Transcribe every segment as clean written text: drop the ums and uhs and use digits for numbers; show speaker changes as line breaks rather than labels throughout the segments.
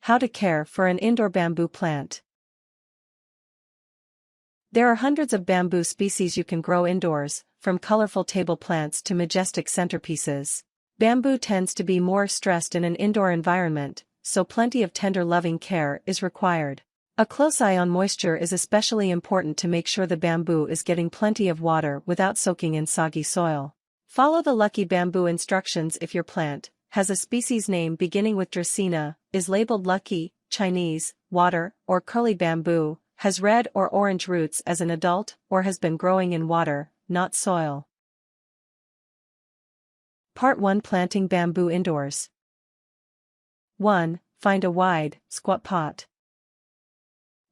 How to care for an indoor bamboo plant. There are hundreds of bamboo species you can grow indoors, from colorful table plants to majestic centerpieces. Bamboo tends to be more stressed in an indoor environment, so plenty of tender loving care is required. A close eye on moisture is especially important to make sure the bamboo is getting plenty of water without soaking in soggy soil. Follow the lucky bamboo instructions if your plant has a species name beginning with Dracaena, is labeled lucky, Chinese, water, or curly bamboo, has red or orange roots as an adult, or has been growing in water, not soil. Part 1 Planting Bamboo Indoors. 1. Find a wide, squat pot.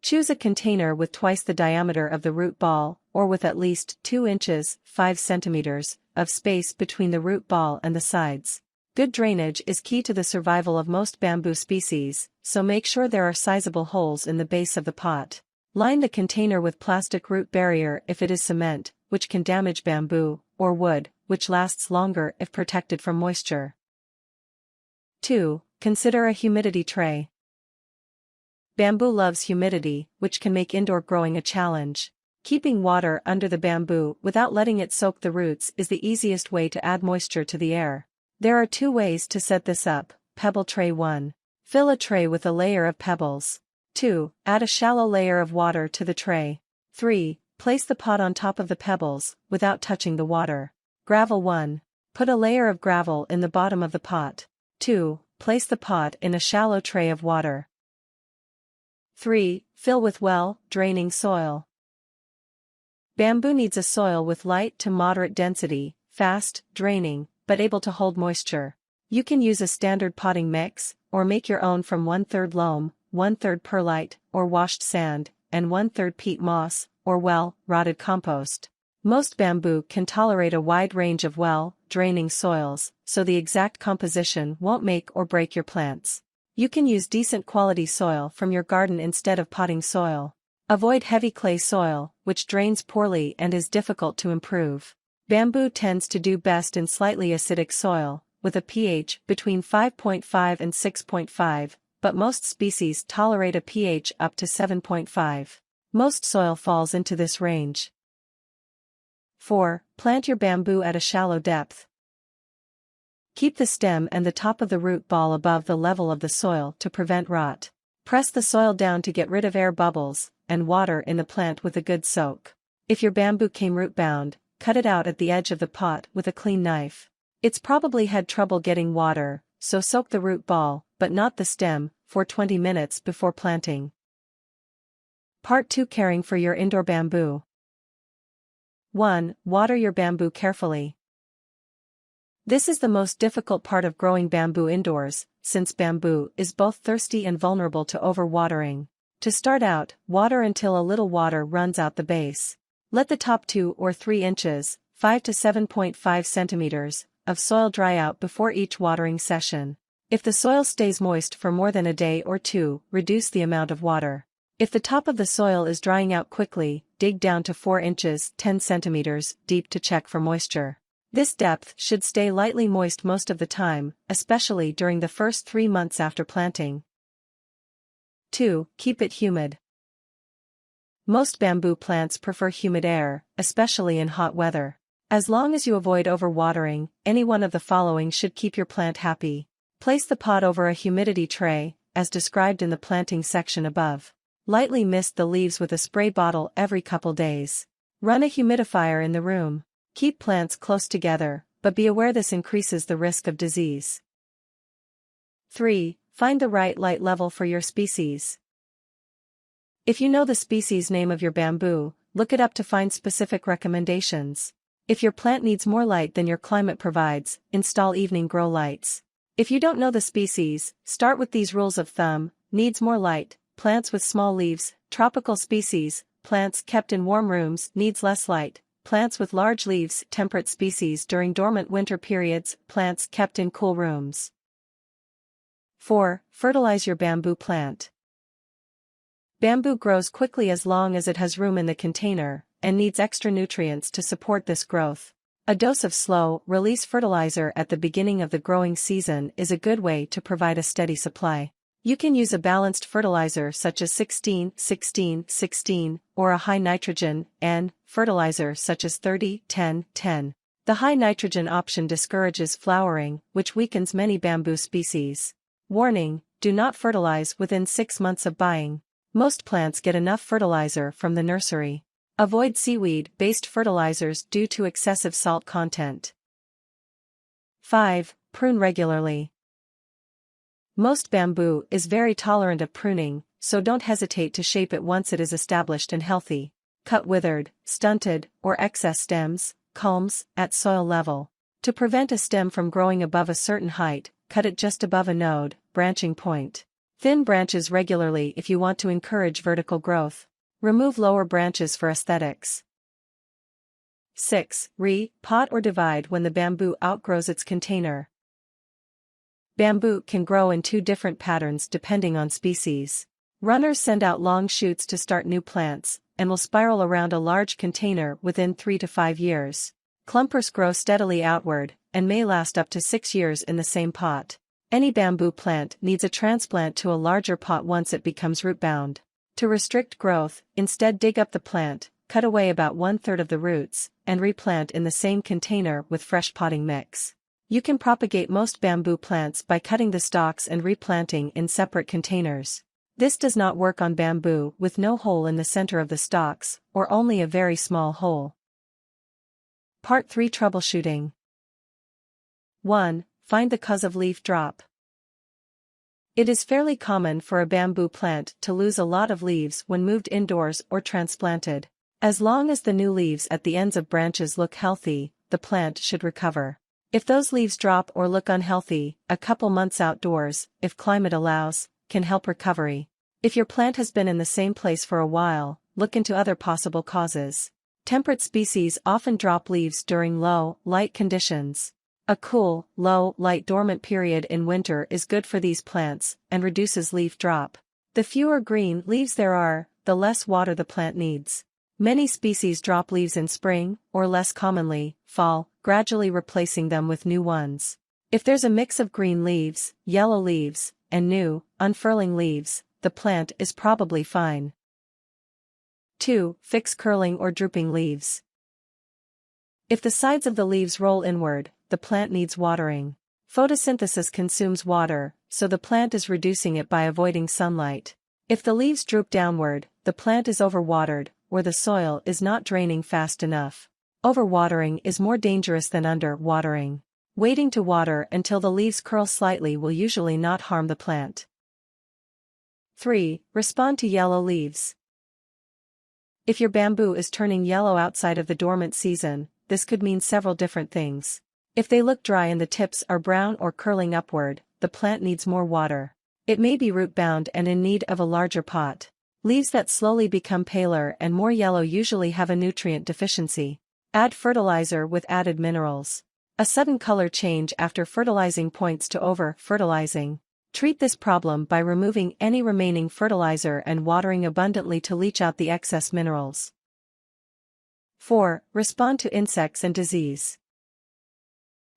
Choose a container with twice the diameter of the root ball, or with at least 2 inches, 5 centimeters, of space between the root ball and the sides. Good drainage is key to the survival of most bamboo species, so make sure there are sizable holes in the base of the pot. Line the container with plastic root barrier if it is cement, which can damage bamboo, or wood, which lasts longer if protected from moisture. 2. Consider a humidity tray. Bamboo loves humidity, which can make indoor growing a challenge. Keeping water under the bamboo without letting it soak the roots is the easiest way to add moisture to the air. There are 2 ways to set this up. Pebble tray 1. Fill a tray with a layer of pebbles. 2. Add a shallow layer of water to the tray. 3. Place the pot on top of the pebbles, without touching the water. Gravel 1. Put a layer of gravel in the bottom of the pot. 2. Place the pot in a shallow tray of water. 3. Fill with well-draining soil. Bamboo needs a soil with light to moderate density, fast draining, but able to hold moisture. You can use a standard potting mix, or make your own from 1/3 loam, 1/3 perlite, or washed sand, and 1/3 peat moss, or well-rotted compost. Most bamboo can tolerate a wide range of well-draining soils, so the exact composition won't make or break your plants. You can use decent quality soil from your garden instead of potting soil. Avoid heavy clay soil, which drains poorly and is difficult to improve. Bamboo tends to do best in slightly acidic soil, with a pH between 5.5 and 6.5, but most species tolerate a pH up to 7.5. Most soil falls into this range. 4. Plant your bamboo at a shallow depth. Keep the stem and the top of the root ball above the level of the soil to prevent rot. Press the soil down to get rid of air bubbles and water in the plant with a good soak. If your bamboo came root-bound, cut it out at the edge of the pot with a clean knife. It's probably had trouble getting water, so soak the root ball, but not the stem, for 20 minutes before planting. Part 2 Caring for your indoor bamboo. 1. Water your bamboo carefully. This is the most difficult part of growing bamboo indoors, since bamboo is both thirsty and vulnerable to overwatering. To start out, water until a little water runs out the base. Let the top 2 or 3 inches, 5 to 7.5 centimeters, of soil dry out before each watering session. If the soil stays moist for more than a day or 2, reduce the amount of water. If the top of the soil is drying out quickly, dig down to 4 inches, 10 centimeters, deep to check for moisture. This depth should stay lightly moist most of the time, especially during the first 3 months after planting. 2. Keep it humid. Most bamboo plants prefer humid air, especially in hot weather. As long as you avoid overwatering, any one of the following should keep your plant happy. Place the pot over a humidity tray, as described in the planting section above. Lightly mist the leaves with a spray bottle every couple days. Run a humidifier in the room. Keep plants close together, but be aware this increases the risk of disease. 3. Find the right light level for your species. If you know the species name of your bamboo, look it up to find specific recommendations. If your plant needs more light than your climate provides, install evening grow lights. If you don't know the species, start with these rules of thumb: needs more light, plants with small leaves; tropical species, plants kept in warm rooms; needs less light, plants with large leaves; temperate species during dormant winter periods, plants kept in cool rooms. 4. Fertilize your bamboo plant. Bamboo grows quickly as long as it has room in the container, and needs extra nutrients to support this growth. A dose of slow-release fertilizer at the beginning of the growing season is a good way to provide a steady supply. You can use a balanced fertilizer such as 16-16-16 or a high nitrogen N fertilizer such as 30-10-10. The high nitrogen option discourages flowering, which weakens many bamboo species. Warning: do not fertilize within 6 months of buying. Most plants get enough fertilizer from the nursery. Avoid seaweed-based fertilizers due to excessive salt content. 5. Prune regularly. Most bamboo is very tolerant of pruning, so don't hesitate to shape it once it is established and healthy. Cut withered, stunted, or excess stems, culms, at soil level. To prevent a stem from growing above a certain height, cut it just above a node, branching point. Thin branches regularly if you want to encourage vertical growth. Remove lower branches for aesthetics. 6. Pot or divide when the bamboo outgrows its container. Bamboo can grow in 2 different patterns depending on species. Runners send out long shoots to start new plants, and will spiral around a large container within 3 to 5 years. Clumpers grow steadily outward, and may last up to 6 years in the same pot. Any bamboo plant needs a transplant to a larger pot once it becomes root-bound. To restrict growth, instead dig up the plant, cut away about 1/3 of the roots, and replant in the same container with fresh potting mix. You can propagate most bamboo plants by cutting the stalks and replanting in separate containers. This does not work on bamboo with no hole in the center of the stalks, or only a very small hole. Part 3 Troubleshooting. 1. Find the cause of leaf drop. It is fairly common for a bamboo plant to lose a lot of leaves when moved indoors or transplanted. As long as the new leaves at the ends of branches look healthy, the plant should recover. If those leaves drop or look unhealthy, a couple months outdoors, if climate allows, can help recovery. If your plant has been in the same place for a while, look into other possible causes. Temperate species often drop leaves during low, light conditions. A cool, low, light dormant period in winter is good for these plants, and reduces leaf drop. The fewer green leaves there are, the less water the plant needs. Many species drop leaves in spring, or less commonly, fall, gradually replacing them with new ones. If there's a mix of green leaves, yellow leaves, and new, unfurling leaves, the plant is probably fine. 2. Fix curling or drooping leaves. If the sides of the leaves roll inward, the plant needs watering. Photosynthesis consumes water, so the plant is reducing it by avoiding sunlight. If the leaves droop downward, the plant is overwatered, or the soil is not draining fast enough. Overwatering is more dangerous than under-watering. Waiting to water until the leaves curl slightly will usually not harm the plant. 3. Respond to yellow leaves. If your bamboo is turning yellow outside of the dormant season, this could mean several different things. If they look dry and the tips are brown or curling upward, the plant needs more water. It may be root-bound and in need of a larger pot. Leaves that slowly become paler and more yellow usually have a nutrient deficiency. Add fertilizer with added minerals. A sudden color change after fertilizing points to over-fertilizing. Treat this problem by removing any remaining fertilizer and watering abundantly to leach out the excess minerals. 4. Respond to insects and disease.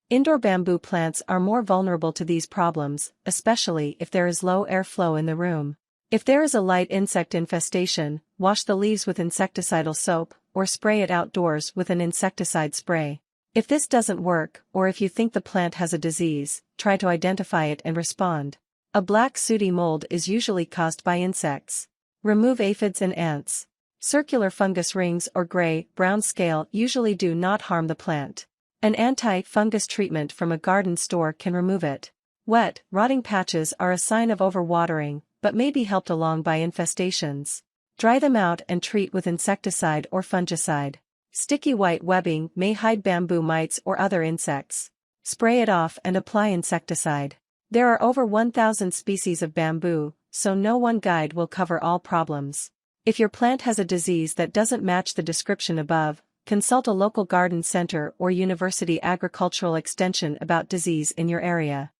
Indoor bamboo plants are more vulnerable to these problems, especially if there is low airflow in the room. If there is a light insect infestation, wash the leaves with insecticidal soap, or spray it outdoors with an insecticide spray. If this doesn't work, or if you think the plant has a disease, try to identify it and respond. A black sooty mold is usually caused by insects. Remove aphids and ants. Circular fungus rings or gray-brown scale usually do not harm the plant. An anti-fungus treatment from a garden store can remove it. Wet, rotting patches are a sign of overwatering, but may be helped along by infestations. Dry them out and treat with insecticide or fungicide. Sticky white webbing may hide bamboo mites or other insects. Spray it off and apply insecticide. There are over 1,000 species of bamboo, so no one guide will cover all problems. If your plant has a disease that doesn't match the description above, consult a local garden center or university agricultural extension about disease in your area.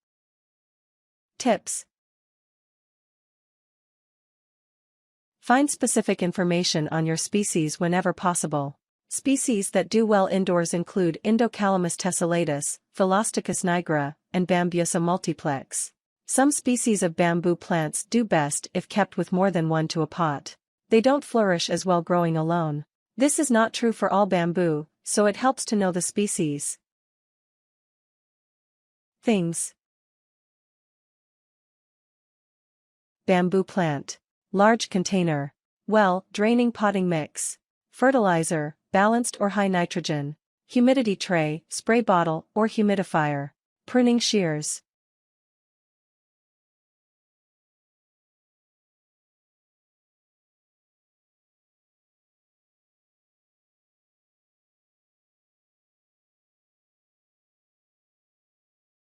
Tips. Find specific information on your species whenever possible. Species that do well indoors include Indocalamus tessellatus, Philosticus nigra, and Bambusa multiplex. Some species of bamboo plants do best if kept with more than one to a pot. They don't flourish as well growing alone. This is not true for all bamboo, so it helps to know the species. Things. Bamboo plant. Large container. Well, draining potting mix. Fertilizer, balanced or high nitrogen. Humidity tray, spray bottle or humidifier. Pruning shears.